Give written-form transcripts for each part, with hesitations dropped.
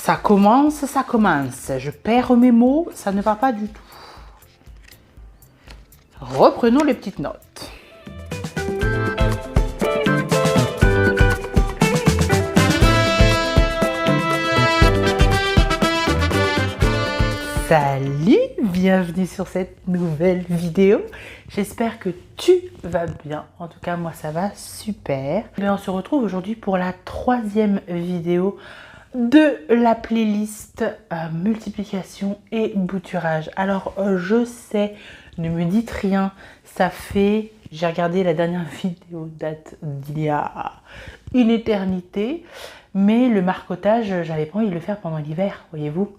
Ça commence, ça commence. Je perds mes mots, ça ne va pas du tout. Reprenons les petites notes. Salut, bienvenue sur cette nouvelle vidéo. J'espère que tu vas bien. En tout cas, moi ça va super. Et on se retrouve aujourd'hui pour la troisième vidéo de la playlist multiplication et bouturage. Alors je sais, ne me dites rien, ça fait, j'ai regardé la dernière vidéo, date d'il y a une éternité, mais le marcotage, j'avais pas envie de le faire pendant l'hiver, voyez-vous.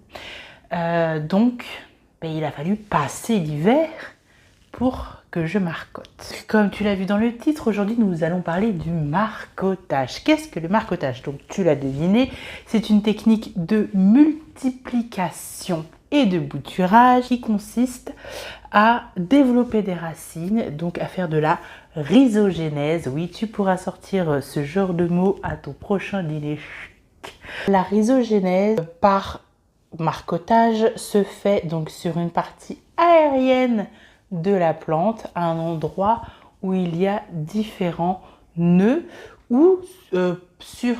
Donc il a fallu passer l'hiver pour que je marcotte. Comme tu l'as vu dans le titre, aujourd'hui nous allons parler du marcotage. Qu'est-ce que le marcotage? Donc tu l'as deviné, c'est une technique de multiplication et de bouturage qui consiste à développer des racines, donc à faire de la rhizogénèse. Oui, tu pourras sortir ce genre de mots à ton prochain dîner. La rhizogénèse par marcotage se fait donc sur une partie aérienne de la plante, à un endroit où il y a différents nœuds, ou sur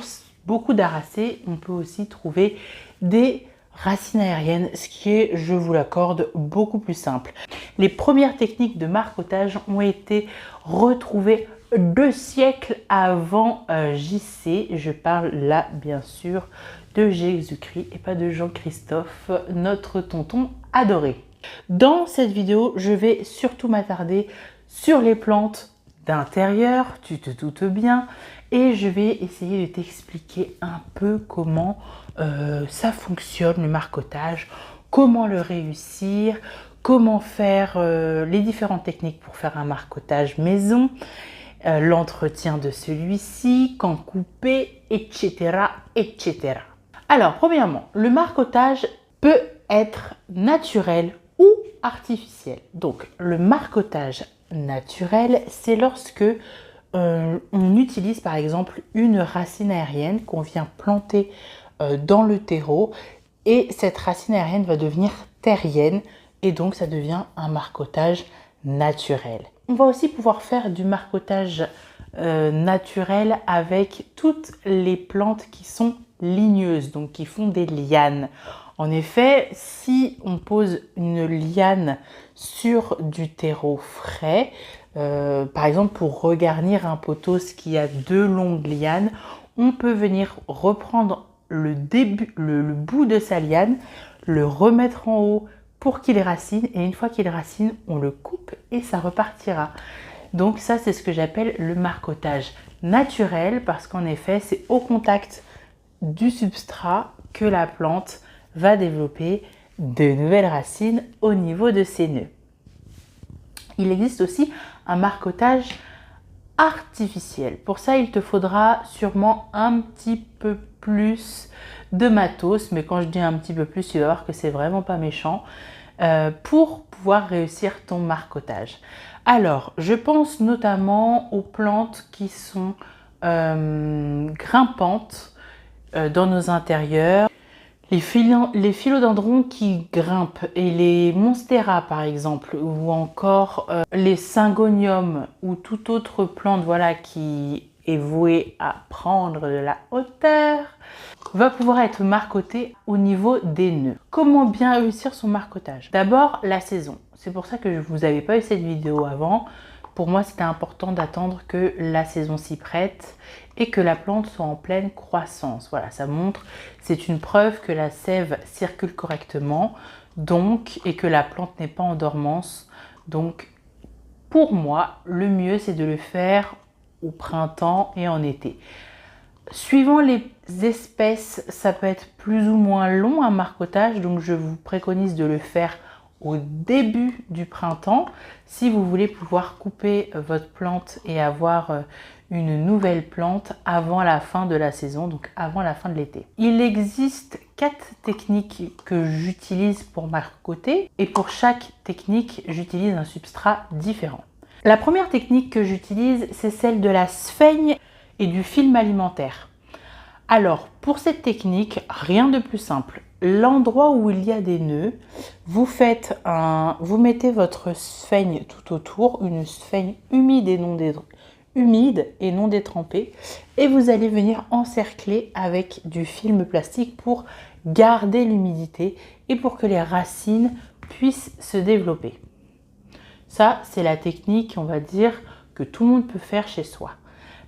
beaucoup d'aracées on peut aussi trouver des racines aériennes, ce qui est, je vous l'accorde, beaucoup plus simple. Les premières techniques de marcotage ont été retrouvées 2 siècles avant JC. Je parle là bien sûr de Jésus-Christ et pas de Jean-Christophe, notre tonton adoré. Dans cette vidéo, je vais surtout m'attarder sur les plantes d'intérieur, tu te doutes bien, et je vais essayer de t'expliquer un peu comment ça fonctionne le marcotage, comment le réussir, comment faire les différentes techniques pour faire un marcotage maison, l'entretien de celui-ci, quand couper, etc., etc. Alors, premièrement, le marcotage peut être naturel ou artificiel. Donc, le marcotage naturel, c'est lorsque on utilise par exemple une racine aérienne qu'on vient planter dans le terreau, et cette racine aérienne va devenir terrienne et donc ça devient un marcotage naturel. On va aussi pouvoir faire du marcotage naturel avec toutes les plantes qui sont ligneuses, donc qui font des lianes. En effet, si on pose une liane sur du terreau frais, par exemple pour regarnir un pothos qui a 2 longues lianes, on peut venir reprendre le bout de sa liane, le remettre en haut pour qu'il racine, et une fois qu'il racine, on le coupe et ça repartira. Donc ça, c'est ce que j'appelle le marcotage naturel, parce qu'en effet, c'est au contact du substrat que la plante va développer de nouvelles racines au niveau de ses nœuds. Il existe aussi un marcotage artificiel. Pour ça, il te faudra sûrement un petit peu plus de matos, mais quand je dis un petit peu plus, tu vas voir que c'est vraiment pas méchant, pour pouvoir réussir ton marcotage. Alors, je pense notamment aux plantes qui sont grimpantes dans nos intérieurs. Les philodendrons qui grimpent et les monstera par exemple, ou encore les syngoniums ou toute autre plante, voilà, qui est vouée à prendre de la hauteur, va pouvoir être marcoté au niveau des nœuds. Comment bien réussir son marcotage? D'abord, la saison. C'est pour ça que je vous avais pas eu cette vidéo avant. Pour moi, c'était important d'attendre que la saison s'y prête et que la plante soit en pleine croissance. Voilà, ça montre, c'est une preuve que la sève circule correctement, donc, et que la plante n'est pas en dormance. Donc, pour moi, le mieux, c'est de le faire au printemps et en été. Suivant les espèces, ça peut être plus ou moins long un marcotage, donc je vous préconise de le faire au début du printemps si vous voulez pouvoir couper votre plante et avoir une nouvelle plante avant la fin de la saison, donc avant la fin de l'été. Il existe 4 techniques que j'utilise pour marcoter, et pour chaque technique j'utilise un substrat différent. La première technique que j'utilise, c'est celle de la sphaigne et du film alimentaire. Alors, pour cette technique, rien de plus simple. L'endroit où il y a des nœuds, vous mettez votre sphaigne tout autour, une sphaigne humide et non détrempée, et vous allez venir encercler avec du film plastique pour garder l'humidité et pour que les racines puissent se développer. Ça, c'est la technique, on va dire, que tout le monde peut faire chez soi.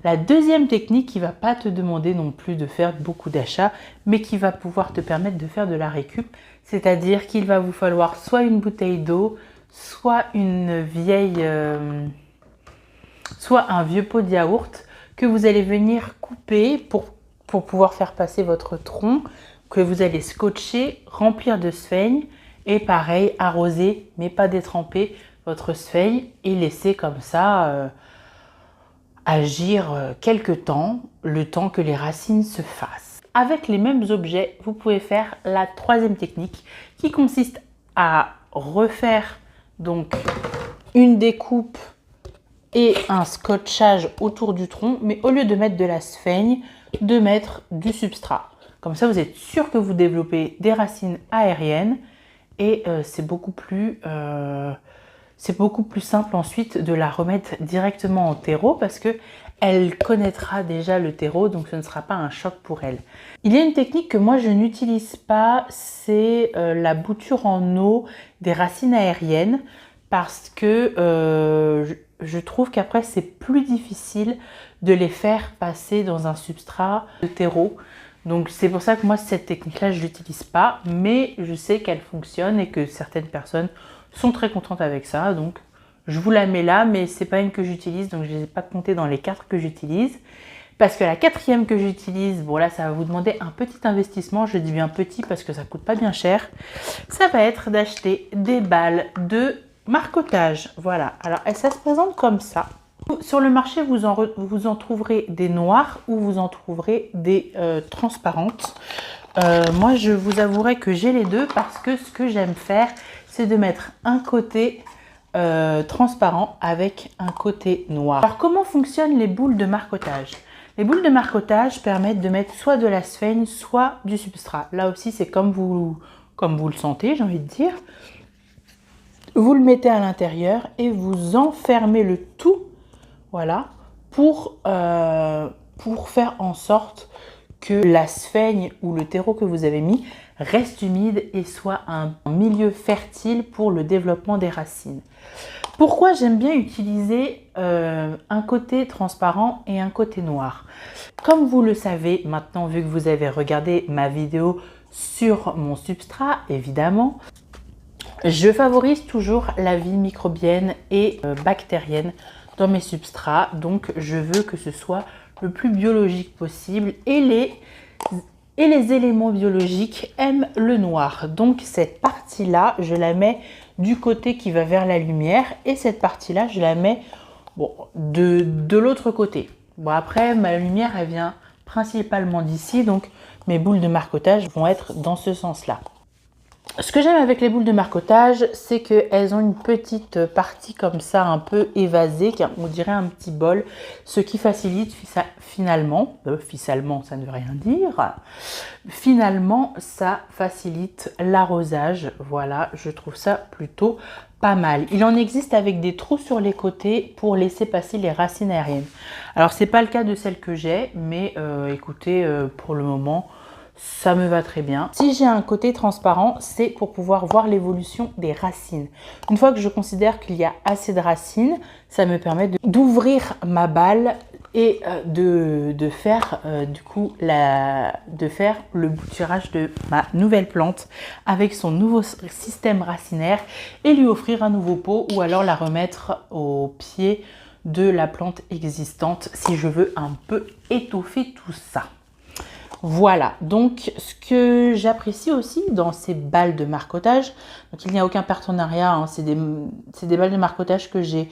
La deuxième technique qui ne va pas te demander non plus de faire beaucoup d'achats, mais qui va pouvoir te permettre de faire de la récup, c'est-à-dire qu'il va vous falloir soit une bouteille d'eau, soit soit un vieux pot de yaourt que vous allez venir couper pour pouvoir faire passer votre tronc, que vous allez scotcher, remplir de sphaigne et pareil, arroser, mais pas détremper votre sphaigne et laisser comme ça agir quelque temps, le temps que les racines se fassent. Avec les mêmes objets, vous pouvez faire la troisième technique qui consiste à refaire donc une découpe et un scotchage autour du tronc, mais au lieu de mettre de la sphaigne, de mettre du substrat. Comme ça, vous êtes sûr que vous développez des racines aériennes et c'est beaucoup plus simple ensuite de la remettre directement en terreau parce que elle connaîtra déjà le terreau, donc ce ne sera pas un choc pour elle. Il y a une technique que moi je n'utilise pas, c'est la bouture en eau des racines aériennes parce que je trouve qu'après c'est plus difficile de les faire passer dans un substrat de terreau. Donc c'est pour ça que moi cette technique-là je ne l'utilise pas, mais je sais qu'elle fonctionne et que certaines personnes sont très contentes avec ça. Donc je vous la mets là, mais c'est pas une que j'utilise, donc je ne les ai pas comptées dans les 4 que j'utilise. Parce que la 4e que j'utilise, bon là ça va vous demander un petit investissement, je dis bien petit parce que ça coûte pas bien cher. Ça va être d'acheter des balles de marcotage. Voilà, alors ça se présente comme ça. Sur le marché, vous en trouverez des noires ou vous en trouverez des transparentes. Moi, je vous avouerai que j'ai les deux parce que ce que j'aime faire, c'est de mettre un côté transparent avec un côté noir. Alors, comment fonctionnent les boules de marcotage? Les boules de marcotage permettent de mettre soit de la sphaigne, soit du substrat. Là aussi, c'est comme vous le sentez, j'ai envie de dire. Vous le mettez à l'intérieur et vous enfermez le tout, voilà, pour faire en sorte que la sphaigne ou le terreau que vous avez mis reste humide et soit un milieu fertile pour le développement des racines. Pourquoi j'aime bien utiliser un côté transparent et un côté noir? Comme vous le savez maintenant, vu que vous avez regardé ma vidéo sur mon substrat, évidemment, je favorise toujours la vie microbienne et bactérienne dans mes substrats. Donc, je veux que ce soit le plus biologique possible et les éléments biologiques aiment le noir. Donc, cette partie-là, je la mets du côté qui va vers la lumière et cette partie-là, je la mets de l'autre côté. Bon, après, ma lumière, elle vient principalement d'ici. Donc, mes boules de marcotage vont être dans ce sens-là. Ce que j'aime avec les boules de marcotage, c'est qu'elles ont une petite partie comme ça, un peu évasée, on dirait un petit bol, ce qui facilite finalement, ça ne veut rien dire, finalement ça facilite l'arrosage, voilà, je trouve ça plutôt pas mal. Il en existe avec des trous sur les côtés pour laisser passer les racines aériennes. Alors c'est pas le cas de celle que j'ai, mais écoutez, pour le moment, ça me va très bien. Si j'ai un côté transparent, c'est pour pouvoir voir l'évolution des racines. Une fois que je considère qu'il y a assez de racines, ça me permet d'ouvrir ma balle et de faire le bouturage de ma nouvelle plante avec son nouveau système racinaire et lui offrir un nouveau pot ou alors la remettre au pied de la plante existante si je veux un peu étoffer tout ça. Voilà, donc ce que j'apprécie aussi dans ces balles de marcotage, donc il n'y a aucun partenariat, hein, c'est des balles de marcotage que j'ai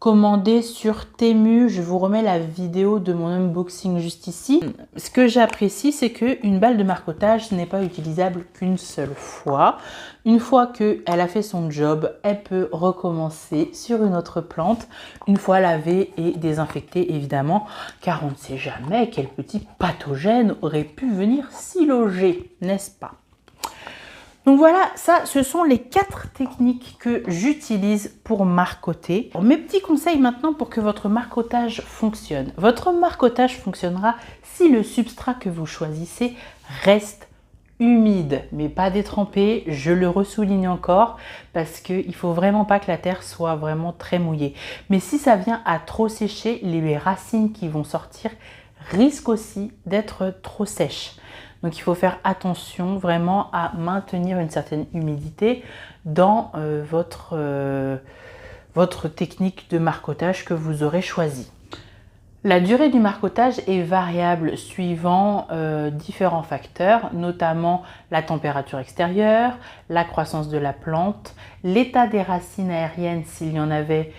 commandé sur Temu. Je vous remets la vidéo de mon unboxing juste ici. Ce que j'apprécie, c'est qu'une balle de marcottage n'est pas utilisable qu'une seule fois. Une fois qu'elle a fait son job, elle peut recommencer sur une autre plante, une fois lavée et désinfectée évidemment, car on ne sait jamais quel petit pathogène aurait pu venir s'y loger, n'est-ce pas? Donc voilà, ça, ce sont les 4 techniques que j'utilise pour marcoter. Mes petits conseils maintenant pour que votre marcotage fonctionne. Votre marcotage fonctionnera si le substrat que vous choisissez reste humide, mais pas détrempé. Je le ressouligne encore parce qu'il ne faut vraiment pas que la terre soit vraiment très mouillée. Mais si ça vient à trop sécher, les racines qui vont sortir risquent aussi d'être trop sèches. Donc il faut faire attention vraiment à maintenir une certaine humidité dans votre technique de marcotage que vous aurez choisie. La durée du marcotage est variable suivant différents facteurs, notamment la température extérieure, la croissance de la plante, l'état des racines aériennes s'il y en avait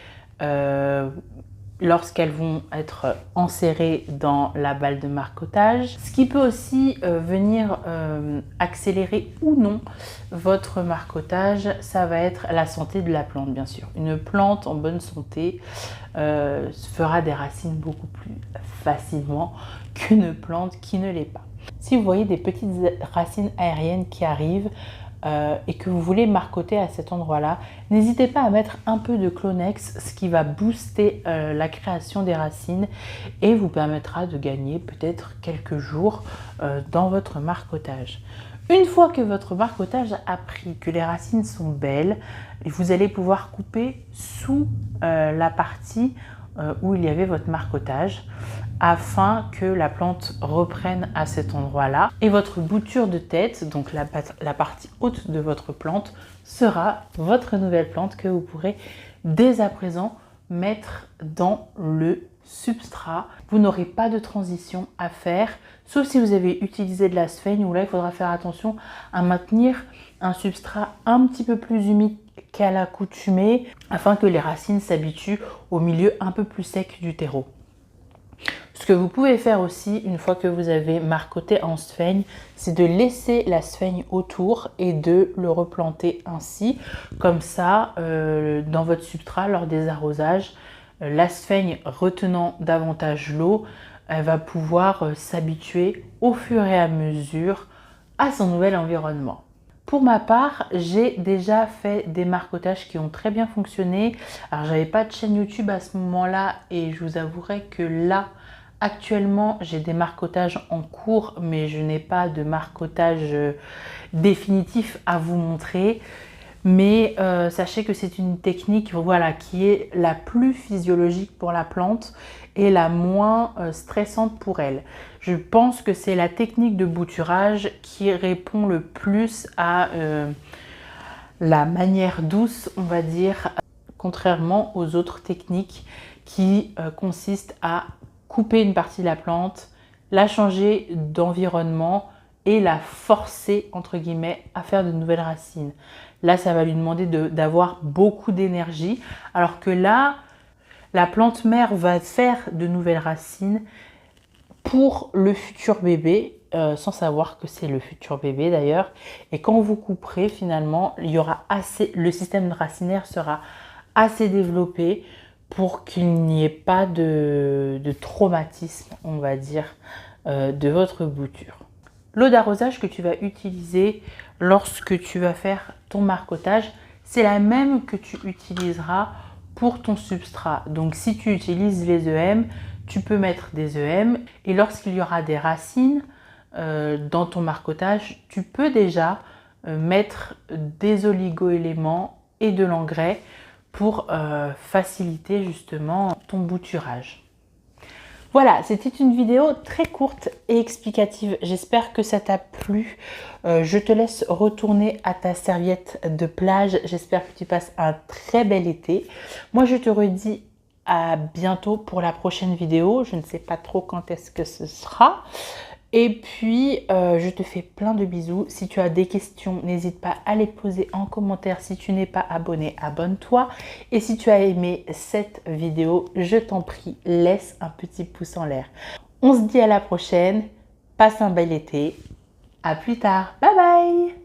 lorsqu'elles vont être enserrées dans la balle de marcotage. Ce qui peut aussi venir accélérer ou non votre marcotage, ça va être la santé de la plante bien sûr. Une plante en bonne santé fera des racines beaucoup plus facilement qu'une plante qui ne l'est pas. Si vous voyez des petites racines aériennes qui arrivent, et que vous voulez marcoter à cet endroit-là, n'hésitez pas à mettre un peu de Clonex, ce qui va booster la création des racines et vous permettra de gagner peut-être quelques jours dans votre marcotage. Une fois que votre marcotage a pris, que les racines sont belles, vous allez pouvoir couper sous la partie où il y avait votre marcotage afin que la plante reprenne à cet endroit-là. Et votre bouture de tête, donc la partie haute de votre plante, sera votre nouvelle plante que vous pourrez dès à présent mettre dans le substrat. Vous n'aurez pas de transition à faire, sauf si vous avez utilisé de la sphaigne, où là il faudra faire attention à maintenir un substrat un petit peu plus humide qu'à l'accoutumée, afin que les racines s'habituent au milieu un peu plus sec du terreau. Ce que vous pouvez faire aussi, une fois que vous avez marcoté en sphaigne, c'est de laisser la sphaigne autour et de le replanter ainsi. Comme ça, dans votre substrat, lors des arrosages, la sphaigne retenant davantage l'eau, elle va pouvoir s'habituer au fur et à mesure à son nouvel environnement. Pour ma part, j'ai déjà fait des marcotages qui ont très bien fonctionné. Alors, j'avais pas de chaîne YouTube à ce moment-là et je vous avouerai que là, actuellement, j'ai des marcotages en cours, mais je n'ai pas de marcotage définitif à vous montrer. Mais sachez que c'est une technique voilà, qui est la plus physiologique pour la plante et la moins stressante pour elle. Je pense que c'est la technique de bouturage qui répond le plus à la manière douce, on va dire, contrairement aux autres techniques qui consistent à couper une partie de la plante, la changer d'environnement et la forcer, entre guillemets, à faire de nouvelles racines. Là, ça va lui demander d'avoir beaucoup d'énergie, alors que là, la plante mère va faire de nouvelles racines pour le futur bébé, sans savoir que c'est le futur bébé d'ailleurs. Et quand vous couperez, finalement, il y aura assez, le système racinaire sera assez développé pour qu'il n'y ait pas de traumatisme, on va dire, de votre bouture. L'eau d'arrosage que tu vas utiliser lorsque tu vas faire ton marcotage, c'est la même que tu utiliseras pour ton substrat. Donc si tu utilises les EM, tu peux mettre des EM et lorsqu'il y aura des racines dans ton marcotage, tu peux déjà mettre des oligo-éléments et de l'engrais pour faciliter justement ton bouturage. Voilà, c'était une vidéo très courte et explicative. J'espère que ça t'a plu. Je te laisse retourner à ta serviette de plage. J'espère que tu passes un très bel été. Moi, je te redis à bientôt pour la prochaine vidéo. Je ne sais pas trop quand est-ce que ce sera. Et puis, je te fais plein de bisous. Si tu as des questions, n'hésite pas à les poser en commentaire. Si tu n'es pas abonné, abonne-toi. Et si tu as aimé cette vidéo, je t'en prie, laisse un petit pouce en l'air. On se dit à la prochaine. Passe un bel été. À plus tard. Bye bye!